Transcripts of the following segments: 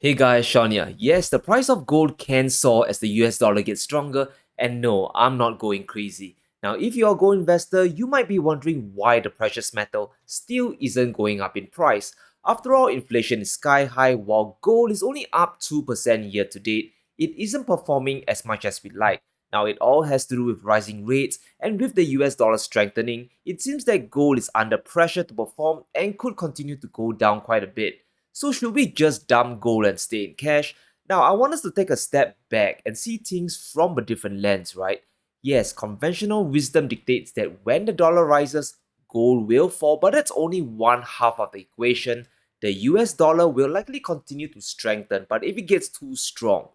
Hey guys, Sean here. Yes, the price of gold can soar as the US dollar gets stronger, and no, I'm not going crazy. Now, if you're a gold investor, you might be wondering why the precious metal still isn't going up in price. After all, inflation is sky high while gold is only up 2% year to date. It isn't performing as much as we'd like. Now, it all has to do with rising rates, and with the US dollar strengthening, it seems that gold is under pressure to perform and could continue to go down quite a bit. So should we just dump gold and stay in cash? Now, I want us to take a step back and see things from a different lens, right? Yes, conventional wisdom dictates that when the dollar rises, gold will fall, but that's only one half of the equation. The US dollar will likely continue to strengthen, but if it gets too strong,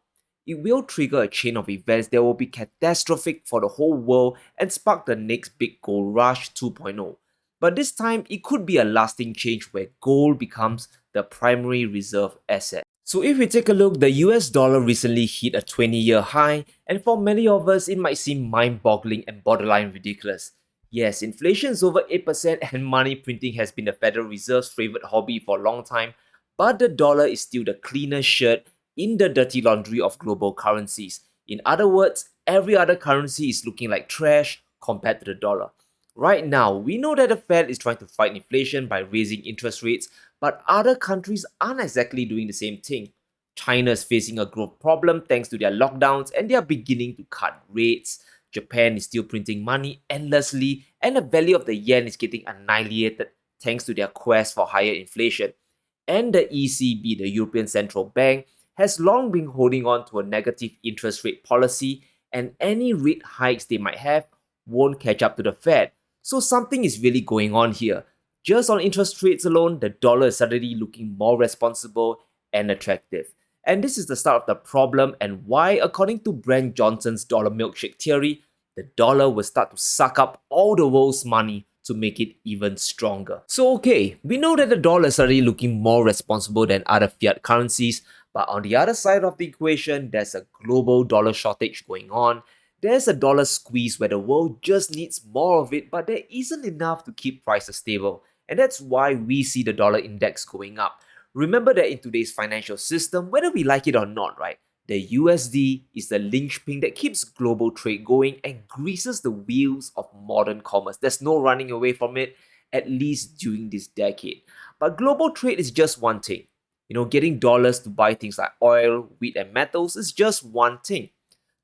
it will trigger a chain of events that will be catastrophic for the whole world and spark the next big gold rush 2.0. But this time, it could be a lasting change where gold becomes the primary reserve asset. So if we take a look, the US dollar recently hit a 20-year high, and for many of us, it might seem mind-boggling and borderline ridiculous. Yes, inflation is over 8% and money printing has been the Federal Reserve's favorite hobby for a long time, but the dollar is still the cleanest shirt in the dirty laundry of global currencies. In other words, every other currency is looking like trash compared to the dollar. Right now, we know that the Fed is trying to fight inflation by raising interest rates, but other countries aren't exactly doing the same thing. China is facing a growth problem thanks to their lockdowns and they are beginning to cut rates. Japan is still printing money endlessly and the value of the yen is getting annihilated thanks to their quest for higher inflation. And the ECB, the European Central Bank, has long been holding on to a negative interest rate policy, and any rate hikes they might have won't catch up to the Fed. So something is really going on here. Just on interest rates alone, the dollar is suddenly looking more responsible and attractive. And this is the start of the problem and why, according to Brent Johnson's Dollar Milkshake Theory, the dollar will start to suck up all the world's money to make it even stronger. So okay, we know that the dollar is already looking more responsible than other fiat currencies, but on the other side of the equation, there's a global dollar shortage going on. There's a dollar squeeze where the world just needs more of it, but there isn't enough to keep prices stable. And that's why we see the dollar index going up. Remember that in today's financial system, whether we like it or not, right? The USD is the linchpin that keeps global trade going and greases the wheels of modern commerce. There's no running away from it, at least during this decade. But global trade is just one thing. Getting dollars to buy things like oil, wheat, and metals is just one thing.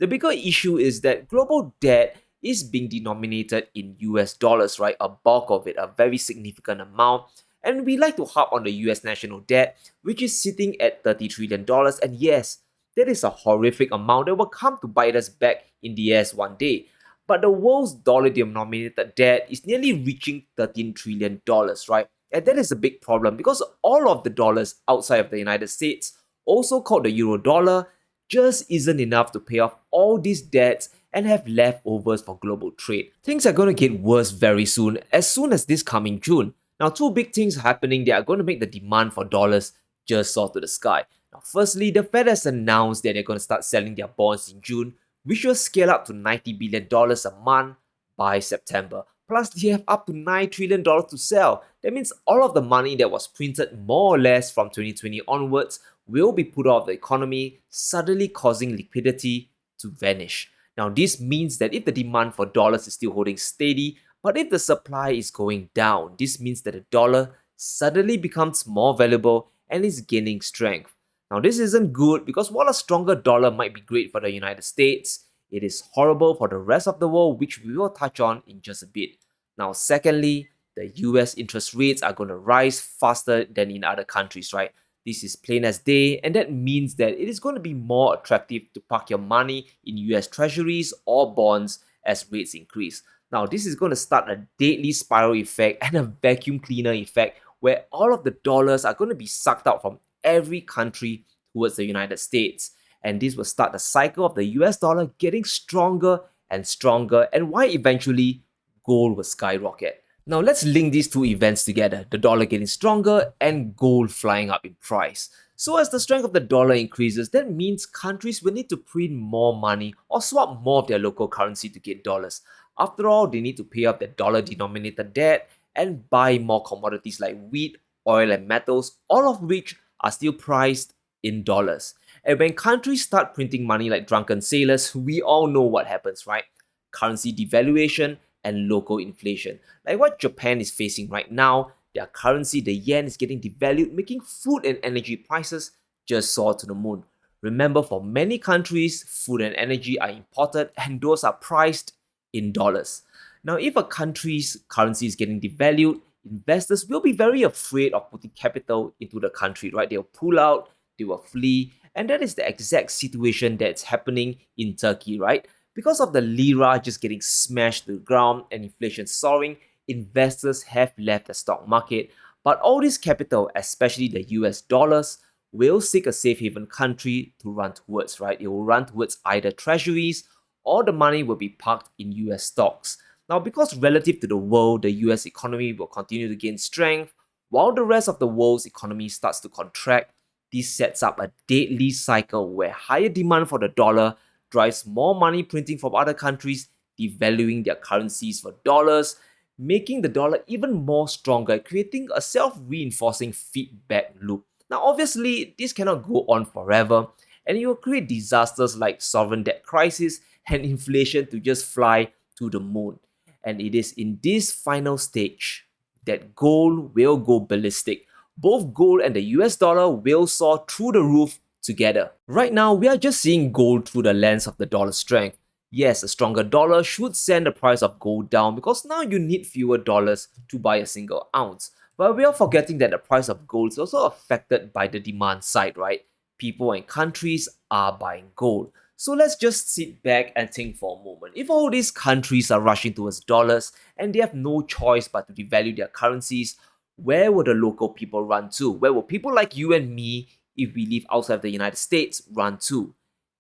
The bigger issue is that global debt is being denominated in US dollars, right? A bulk of it, a very significant amount. And we like to harp on the US national debt, which is sitting at $30 trillion. And yes, that is a horrific amount that will come to bite us back in the ass one day. But the world's dollar denominated debt is nearly reaching $13 trillion, right? And that is a big problem because all of the dollars outside of the United States, also called the euro dollar, just isn't enough to pay off all these debts and have leftovers for global trade. Things are going to get worse very soon as this coming June. Now, two big things happening that are going to make the demand for dollars just soar to the sky. Now, firstly, the Fed has announced that they're going to start selling their bonds in June, which will scale up to $90 billion a month by September. Plus, they have up to $9 trillion to sell. That means all of the money that was printed more or less from 2020 onwards will be put out of the economy, suddenly causing liquidity to vanish. Now, this means that if the demand for dollars is still holding steady, but if the supply is going down, this means that the dollar suddenly becomes more valuable and is gaining strength. Now, this isn't good because while a stronger dollar might be great for the United States, it is horrible for the rest of the world, which we will touch on in just a bit. Now, secondly, the US interest rates are going to rise faster than in other countries, right? This is plain as day, and that means that it is going to be more attractive to park your money in US treasuries or bonds as rates increase. Now, this is going to start a deadly spiral effect and a vacuum cleaner effect where all of the dollars are going to be sucked out from every country towards the United States. And this will start the cycle of the US dollar getting stronger and stronger, and why eventually gold will skyrocket. Now let's link these two events together, the dollar getting stronger and gold flying up in price. So as the strength of the dollar increases, that means countries will need to print more money or swap more of their local currency to get dollars. After all, they need to pay off their dollar-denominated debt and buy more commodities like wheat, oil and metals, all of which are still priced in dollars. And when countries start printing money like drunken sailors, we all know what happens, right? Currency devaluation and local inflation. Like what Japan is facing right now, their currency, the yen, is getting devalued, making food and energy prices just soar to the moon. Remember, for many countries, food and energy are imported and those are priced in dollars. Now, if a country's currency is getting devalued, investors will be very afraid of putting capital into the country, right? They'll pull out, they will flee, and that is the exact situation that's happening in Turkey, right? Because of the lira just getting smashed to the ground and inflation soaring, investors have left the stock market. But all this capital, especially the US dollars, will seek a safe haven country to run towards, right? It will run towards either treasuries or the money will be parked in US stocks. Now, because relative to the world, the US economy will continue to gain strength, while the rest of the world's economy starts to contract, this sets up a deadly cycle where higher demand for the dollar drives more money printing from other countries, devaluing their currencies for dollars, making the dollar even more stronger, creating a self-reinforcing feedback loop. Now, obviously, this cannot go on forever, and it will create disasters like sovereign debt crisis and inflation to just fly to the moon. And it is in this final stage that gold will go ballistic. Both gold and the US dollar will soar through the roof together. Right now, we are just seeing gold through the lens of the dollar strength. Yes, a stronger dollar should send the price of gold down because now you need fewer dollars to buy a single ounce. But we are forgetting that the price of gold is also affected by the demand side, right? People and countries are buying gold. So let's just sit back and think for a moment. If all these countries are rushing towards dollars and they have no choice but to devalue their currencies, where will the local people run to? Where will people like you and me, if we live outside of the United States, run to?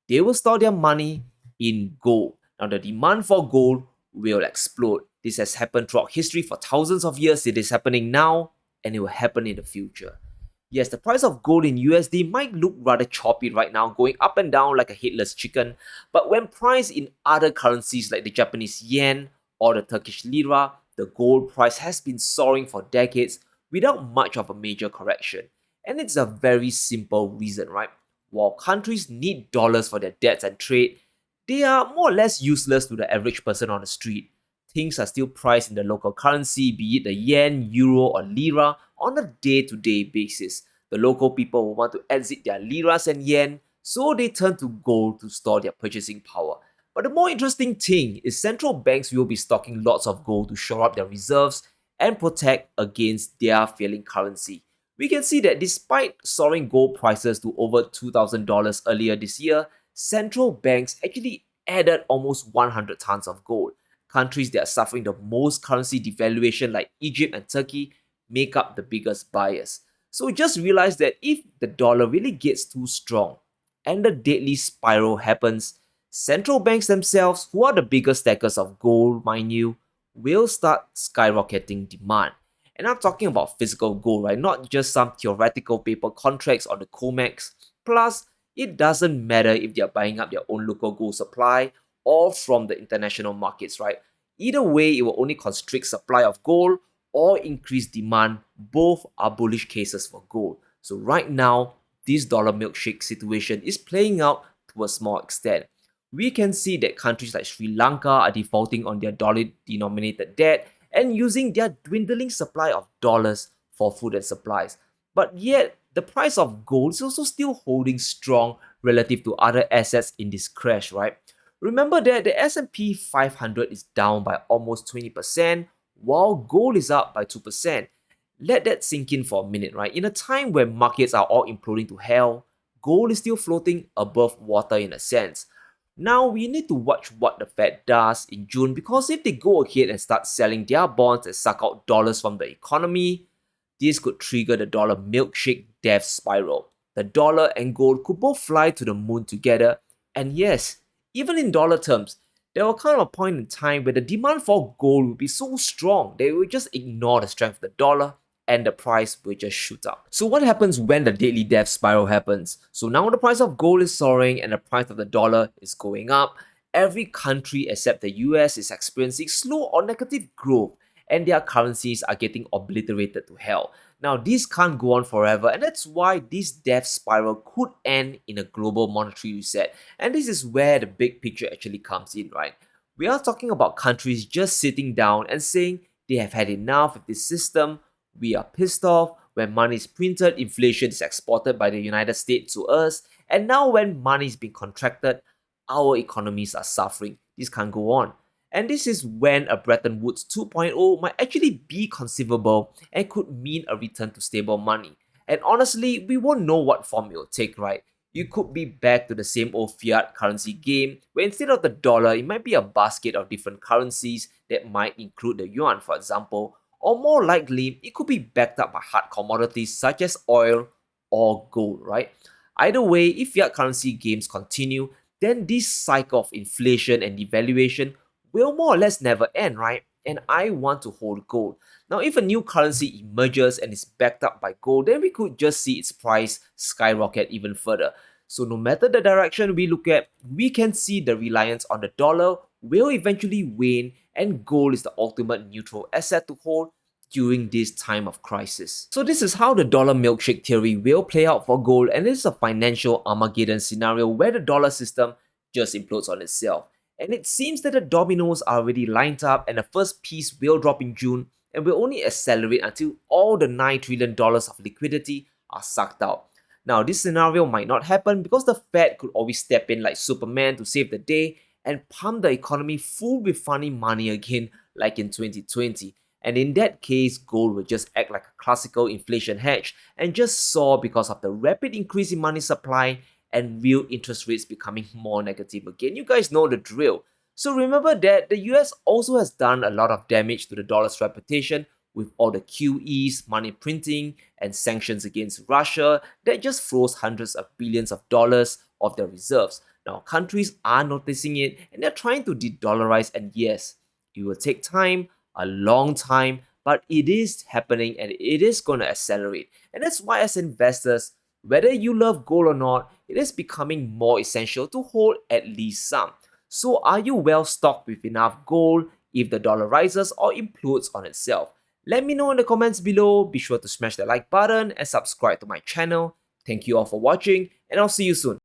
They will store their money in gold. Now, the demand for gold will explode. This has happened throughout history for thousands of years. It is happening now, and it will happen in the future. Yes, the price of gold in USD might look rather choppy right now, going up and down like a headless chicken. But when priced in other currencies like the Japanese yen or the Turkish lira, the gold price has been soaring for decades without much of a major correction. And it's a very simple reason, right? While countries need dollars for their debts and trade, they are more or less useless to the average person on the street. Things are still priced in the local currency, be it the yen, euro, or lira, on a day-to-day basis. The local people will want to exit their liras and yen, so they turn to gold to store their purchasing power. But the more interesting thing is central banks will be stocking lots of gold to shore up their reserves and protect against their failing currency. We can see that despite soaring gold prices to over $2,000 earlier this year, central banks actually added almost 100 tons of gold. Countries that are suffering the most currency devaluation like Egypt and Turkey make up the biggest buyers. So just realize that if the dollar really gets too strong and the deadly spiral happens, central banks themselves, who are the biggest stackers of gold, mind you, will start skyrocketing demand. And I'm talking about physical gold, right? Not just some theoretical paper contracts on the COMEX. Plus, it doesn't matter if they're buying up their own local gold supply or from the international markets, right? Either way, it will only constrict supply of gold or increase demand. Both are bullish cases for gold. So right now, this dollar milkshake situation is playing out to a small extent. We can see that countries like Sri Lanka are defaulting on their dollar-denominated debt and using their dwindling supply of dollars for food and supplies. But yet, the price of gold is also still holding strong relative to other assets in this crash, right? Remember that the S&P 500 is down by almost 20%, while gold is up by 2%. Let that sink in for a minute, right? In a time where markets are all imploding to hell, gold is still floating above water in a sense. Now, we need to watch what the Fed does in June because if they go ahead and start selling their bonds and suck out dollars from the economy, this could trigger the dollar milkshake death spiral. The dollar and gold could both fly to the moon together, and yes, even in dollar terms, there will come a point in time where the demand for gold will be so strong that it will just ignore the strength of the dollar and the price will just shoot up. So what happens when the deadly death spiral happens? So now the price of gold is soaring and the price of the dollar is going up. Every country except the US is experiencing slow or negative growth and their currencies are getting obliterated to hell. Now, this can't go on forever, and that's why this death spiral could end in a global monetary reset. And this is where the big picture actually comes in, right? We are talking about countries just sitting down and saying they have had enough of this system. We are pissed off. When money is printed, inflation is exported by the United States to us. And now, when money is being contracted, our economies are suffering. This can't go on. And this is when a Bretton Woods 2.0 might actually be conceivable and could mean a return to stable money. And honestly, we won't know what form it will take, right? You could be back to the same old fiat currency game where instead of the dollar, it might be a basket of different currencies that might include the yuan, for example, or more likely, it could be backed up by hard commodities such as oil or gold, right? Either way, if fiat currency games continue, then this cycle of inflation and devaluation will more or less never end, right? And I want to hold gold. Now, if a new currency emerges and is backed up by gold, then we could just see its price skyrocket even further. So, no matter the direction we look at, we can see the reliance on the dollar will eventually wane, and gold is the ultimate neutral asset to hold during this time of crisis. So this is how the dollar milkshake theory will play out for gold, and this is a financial Armageddon scenario where the dollar system just implodes on itself. And it seems that the dominoes are already lined up, and the first piece will drop in June and will only accelerate until all the $9 trillion of liquidity are sucked out. Now, this scenario might not happen because the Fed could always step in like Superman to save the day and pump the economy full with funny money again, like in 2020. And in that case, gold will just act like a classical inflation hedge and just soar because of the rapid increase in money supply and real interest rates becoming more negative again. You guys know the drill. So remember that the US also has done a lot of damage to the dollar's reputation with all the QEs, money printing, and sanctions against Russia that just froze hundreds of billions of dollars of their reserves. Now, countries are noticing it and they're trying to de-dollarize, and yes, it will take time, a long time, but it is happening and it is going to accelerate. And that's why, as investors, whether you love gold or not, it is becoming more essential to hold at least some. So, are you well stocked with enough gold if the dollar rises or implodes on itself? Let me know in the comments below. Be sure to smash the like button and subscribe to my channel. Thank you all for watching, and I'll see you soon.